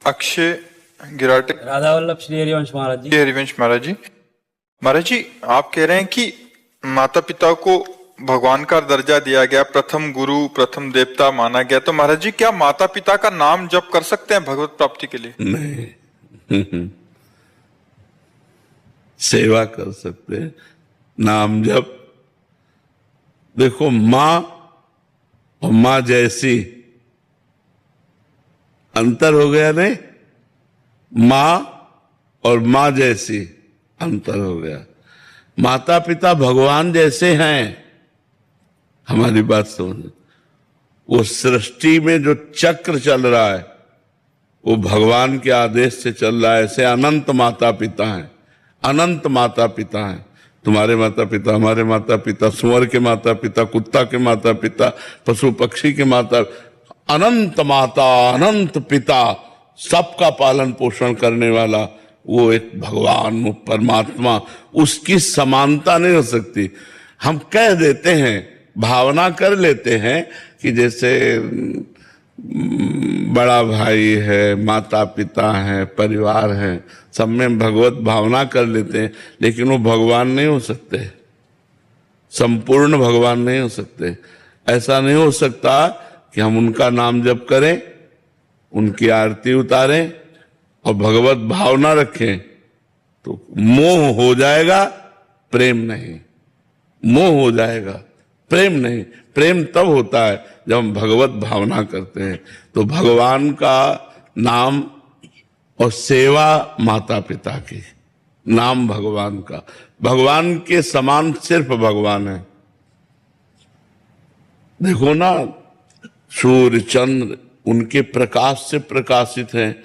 अक्षय गिराटे। राधा वल्लभ श्री हरिवंश महाराज जी। हरिवंश महाराज जी। महाराज जी, आप कह रहे हैं कि माता पिता को भगवान का दर्जा दिया गया, प्रथम गुरु प्रथम देवता माना गया, तो महाराज जी क्या माता पिता का नाम जप कर सकते हैं भगवत प्राप्ति के लिए? नहीं। सेवा कर सकते हैं, नाम जप। देखो, मां और मां जैसी अंतर हो गया नहीं? मां और मां जैसी अंतर हो गया। माता पिता भगवान जैसे हैं। हमारी बात समझ, वो सृष्टि में जो चक्र चल रहा है वो भगवान के आदेश से चल रहा है। ऐसे अनंत माता पिता हैं, अनंत माता पिता हैं। तुम्हारे माता पिता, हमारे माता पिता, सुअर के माता पिता, कुत्ता के माता पिता, पशु पक्षी के माता, अनंत माता अनंत पिता, सबका पालन पोषण करने वाला वो एक भगवान, वो परमात्मा। उसकी समानता नहीं हो सकती। हम कह देते हैं, भावना कर लेते हैं कि जैसे बड़ा भाई है, माता पिता है, परिवार है, सब में भगवत भावना कर लेते हैं, लेकिन वो भगवान नहीं हो सकते, संपूर्ण भगवान नहीं हो सकते। ऐसा नहीं हो सकता कि हम उनका नाम जप करें, उनकी आरती उतारें और भगवत भावना रखें तो मोह हो जाएगा, प्रेम नहीं। मोह हो जाएगा, प्रेम नहीं। प्रेम तब होता है जब हम भगवत भावना करते हैं। तो भगवान का नाम और सेवा माता पिता की, नाम भगवान का। भगवान के समान सिर्फ भगवान है। देखो ना, सूर्य चंद्र उनके प्रकाश से प्रकाशित हैं।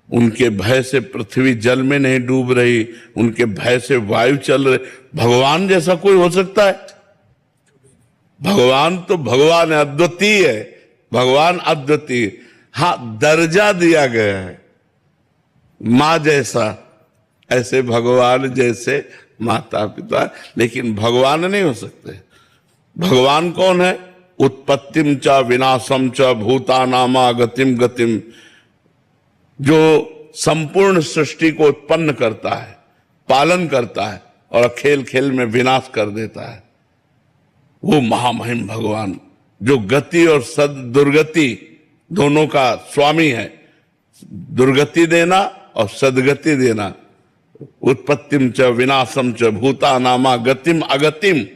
उनके भय से पृथ्वी जल में नहीं डूब रही, उनके भय से वायु चल रही। भगवान जैसा कोई हो सकता है? भगवान तो भगवान है, अद्वितीय है। भगवान अद्वितीय। हाँ, दर्जा दिया गया है मां जैसा, ऐसे भगवान जैसे माता पिता, लेकिन भगवान नहीं हो सकते। भगवान कौन है? उत्पत्तिम च विनाशम च भूतानामा गतिम गतिम, जो संपूर्ण सृष्टि को उत्पन्न करता है, पालन करता है और खेल खेल में विनाश कर देता है, वो महामहिम भगवान, जो गति और दुर्गति दोनों का स्वामी है। दुर्गति देना और सदगति देना। उत्पत्तिम च विनाशम च भूतानामा गतिम अगतिम,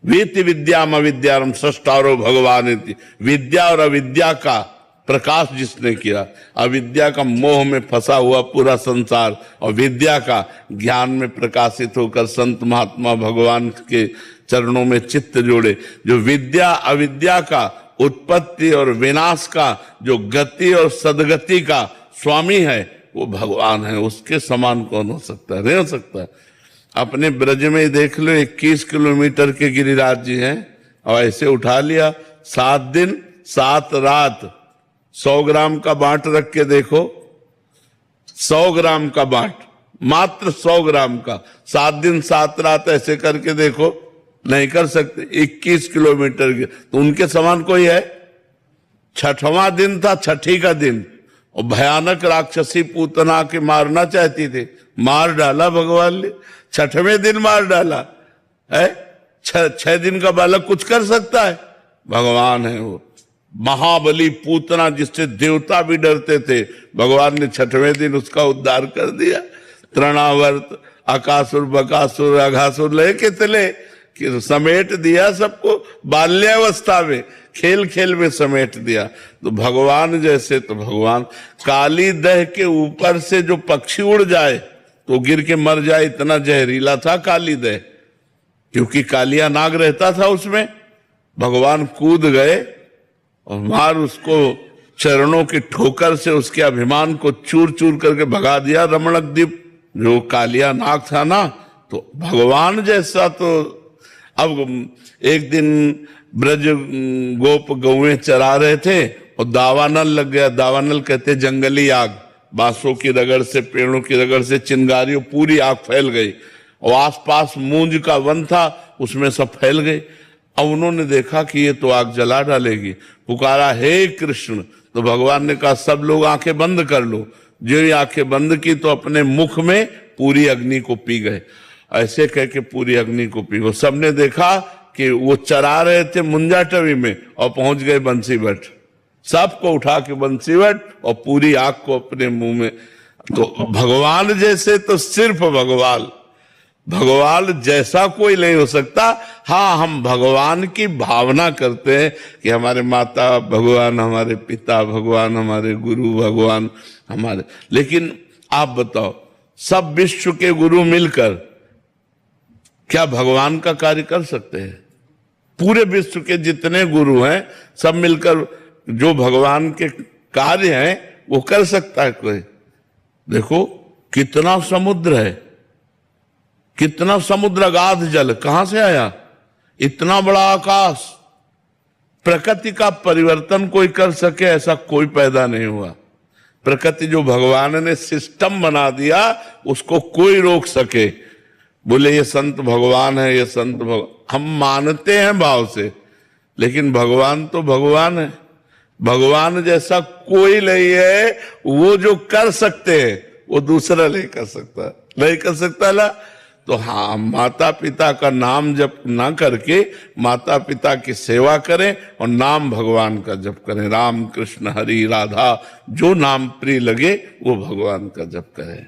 वीति विद्याम अविद्यारम सृष्टारो भगवान। विद्या और अविद्या का प्रकाश जिसने किया, अविद्या का मोह में फंसा हुआ पूरा संसार, और विद्या का ज्ञान में प्रकाशित होकर संत महात्मा भगवान के चरणों में चित्त जोड़े। जो विद्या अविद्या का, उत्पत्ति और विनाश का, जो गति और सदगति का स्वामी है, वो भगवान है। उसके समान कौन हो सकता है? नहीं हो सकता। अपने ब्रज में ही देख लो, 21 किलोमीटर के गिरिराज जी हैं, और ऐसे उठा लिया 7 दिन 7 रात। 100 ग्राम का बाट रख के देखो, 100 ग्राम का बाट, मात्र 100 ग्राम का, 7 दिन 7 रात ऐसे करके देखो, नहीं कर सकते। 21 किलोमीटर के, तो उनके समान कोई है? 6वां दिन था, 6ठी का दिन, और भयानक राक्षसी पूतना के मारना चाहती थी, मार डाला भगवान ने। 6वें दिन मार डाला है। 6 दिन का बालक कुछ कर सकता है? भगवान है वो। महाबली पूतना, जिससे देवता भी डरते थे, भगवान ने 6वें दिन उसका उद्धार कर दिया। तृणावर्त, अकासुर, बकासुर, अघासुर लेके चले कि समेट दिया सबको। बाल्यावस्था में, खेल खेल में समेट दिया। तो भगवान जैसे तो भगवान। काली दह के ऊपर से जो पक्षी उड़ जाए तो गिर के मर जाए, इतना जहरीला था काली दह, क्योंकि कालिया नाग रहता था उसमें। भगवान कूद गए और मार उसको चरणों की ठोकर से उसके अभिमान को चूर चूर करके भगा दिया। रमणक द्वीप जो कालिया नाग था ना, तो भगवान जैसा तो। अब एक दिन ब्रज गोप गौएं चरा रहे थे और दावानल लग गया। दावानल कहते जंगली आग, बांसों की रगड़ से, पेड़ों की रगड़ से चिंगारियों पूरी आग फैल गई, और आसपास मूंज का वन था, उसमें सब फैल गई। अब उन्होंने देखा कि ये तो आग जला डालेगी, पुकारा, हे कृष्ण तो भगवान ने कहा सब लोग आंखें बंद कर लो। जो ही आंखें बंद की तो अपने मुख में पूरी अग्नि को पी गए। ऐसे कह के पूरी अग्नि को पी गए। सबने देखा कि वो चरा रहे थे मुंजाटवी में और पहुंच गए बंसीवट। सबको उठा के बंसीवट और पूरी आग को अपने मुंह में। तो भगवान जैसे तो सिर्फ भगवान जैसा कोई नहीं हो सकता। हाँ, हम भगवान की भावना करते हैं कि हमारे माता भगवान, हमारे पिता भगवान, हमारे गुरु भगवान हमारे। लेकिन आप बताओ, सब विश्व के गुरु मिलकर क्या भगवान का कार्य कर सकते हैं? पूरे विश्व के जितने गुरु हैं सब मिलकर जो भगवान के कार्य हैं वो कर सकता है कोई? देखो कितना समुद्र है, कितना समुद्र अगाध जल कहां से आया? इतना बड़ा आकाश। प्रकृति का परिवर्तन कोई कर सके ऐसा कोई पैदा नहीं हुआ। प्रकृति जो भगवान ने सिस्टम बना दिया उसको कोई रोक सके। बोले ये संत भगवान है, ये संत भगवान, हम मानते हैं भाव से, लेकिन भगवान तो भगवान है। भगवान जैसा कोई नहीं है। वो जो कर सकते हैं वो दूसरा नहीं कर सकता, नहीं कर सकता ना। तो हाँ, माता पिता का नाम जप ना करके माता पिता की सेवा करें और नाम भगवान का जप करें। राम कृष्ण हरि राधा, जो नाम प्रिय लगे वो भगवान का जप करें।